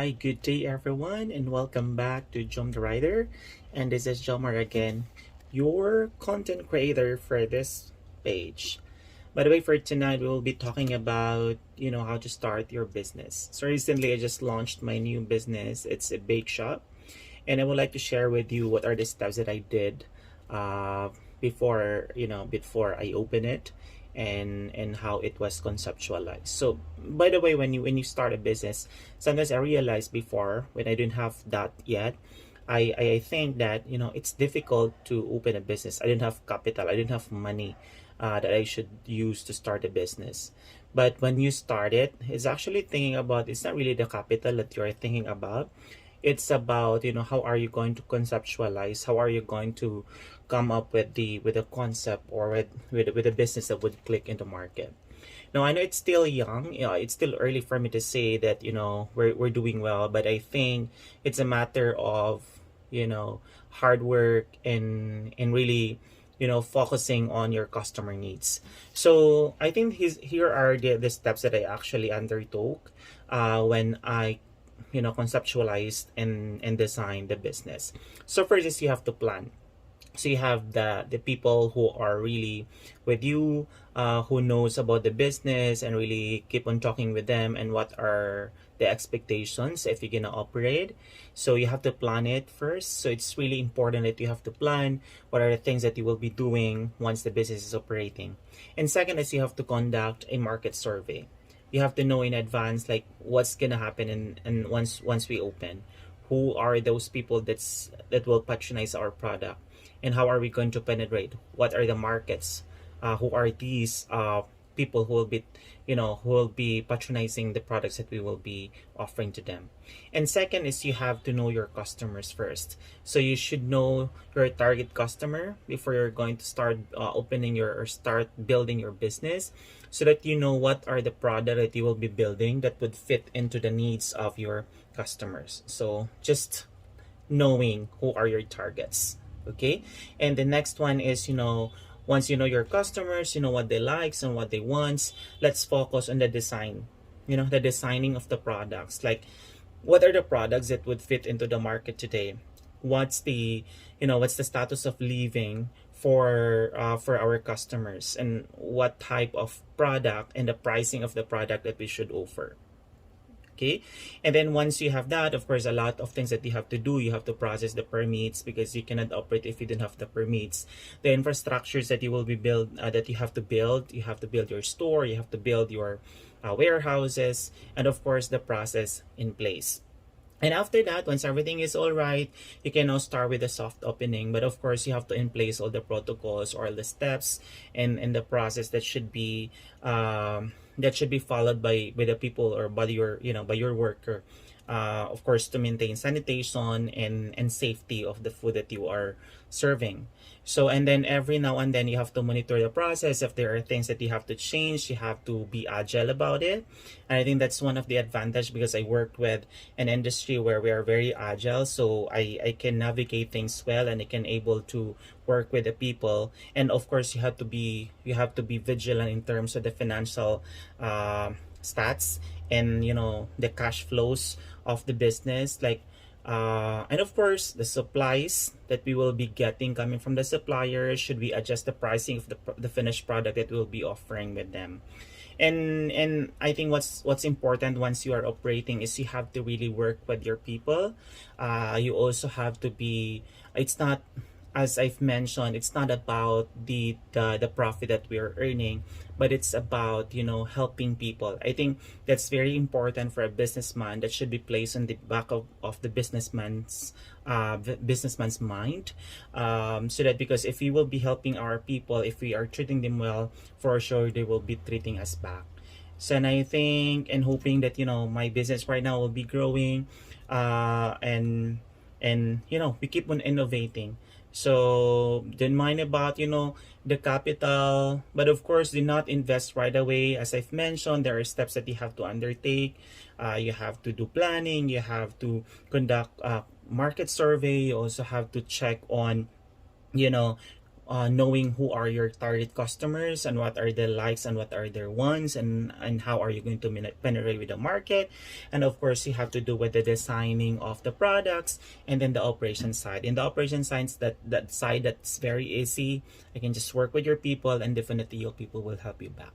Hi, good day everyone, and welcome back to Jom the Writer. And this is Jomar again, your content creator for this page. By the way, for tonight, we will be talking about, how to start your business. So recently, I just launched my new business. It's a bake shop, and I would like to share with you what are the steps that I did uh, before I open it, and how it was conceptualized. So by the way, when you start a business, sometimes I realized before when I didn't have that yet. I think that it's difficult to open a business. I didn't have capital. I didn't have money that I should use to start a business. But when you start it, it's actually thinking about, it's not really the capital that you're thinking about. It's about how are you going to conceptualize, how are you going to come up with the concept, or with a business that would click in the market. Now I know it's still young, it's still early for me to say that we're doing well, but I think it's a matter of hard work and really focusing on your customer needs. So I think here are the steps that I actually undertook when I conceptualized and designed the business. So first is you have to plan. So you have the people who are really with you, who knows about the business, and really keep on talking with them, and what are the expectations if you're gonna operate. So you have to plan it first. So it's really important that you have to plan what are the things that you will be doing once the business is operating. And second is you have to conduct a market survey. You have to know in advance like what's gonna happen, and once we open, who are those people that will patronize our product, and how are we going to penetrate, what are the markets, who are these people who will be patronizing the products that we will be offering to them. And second is you have to know your customers first. So you should know your target customer before you're going to start opening your or start building your business, so that you know what are the product that you will be building that would fit into the needs of your customers. So just knowing who are your targets. Okay. And the next one is once you know your customers, you know what they likes and what they wants, let's focus on the design, the designing of the products. Like, what are the products that would fit into the market today? What's the status of living for our customers, and what type of product and the pricing of the product that we should offer. Okay. And then once you have that, of course, a lot of things that you have to do. You have to process the permits, because you cannot operate if you don't have the permits. The infrastructures that you will be that you have to build. You have to build your store, you have to build your warehouses, and of course the process in place. And after that, once everything is all right, you can now start with the soft opening. But of course, you have to in place all the protocols or the steps and the process that should be followed by the people, or by your worker. Of course, to maintain sanitation and safety of the food that you are serving. So, and then every now and then you have to monitor the process. If there are things that you have to change, you have to be agile about it. And I think that's one of the advantage, because I worked with an industry where we are very agile. So I can navigate things well, and I can able to work with the people. And of course, you have to be vigilant in terms of the financial stats, and the cash flows of the business. Like, and of course, the supplies that we will be getting coming from the suppliers, should we adjust the pricing of the finished product that we'll be offering with them. And I think what's important once you are operating is you have to really work with your people. You also have to be, it's not, as I've mentioned, it's not about the profit that we are earning, but it's about helping people. I think that's very important for a businessman. That should be placed on the back of the businessman's mind, so that, because if we will be helping our people, if we are treating them well, for sure they will be treating us back. So, and I think and hoping that my business right now will be growing, and we keep on innovating. So don't mind about the capital, but of course do not invest right away. As I've mentioned, there are steps that you have to undertake. You have to do planning, you have to conduct market survey, you also have to check on you know knowing who are your target customers and what are their likes and what are their wants, and how are you going to penetrate with the market. And of course, you have to do with the designing of the products, and then the operation side. In the operation side, that side, that's very easy. You can just work with your people, and definitely your people will help you back.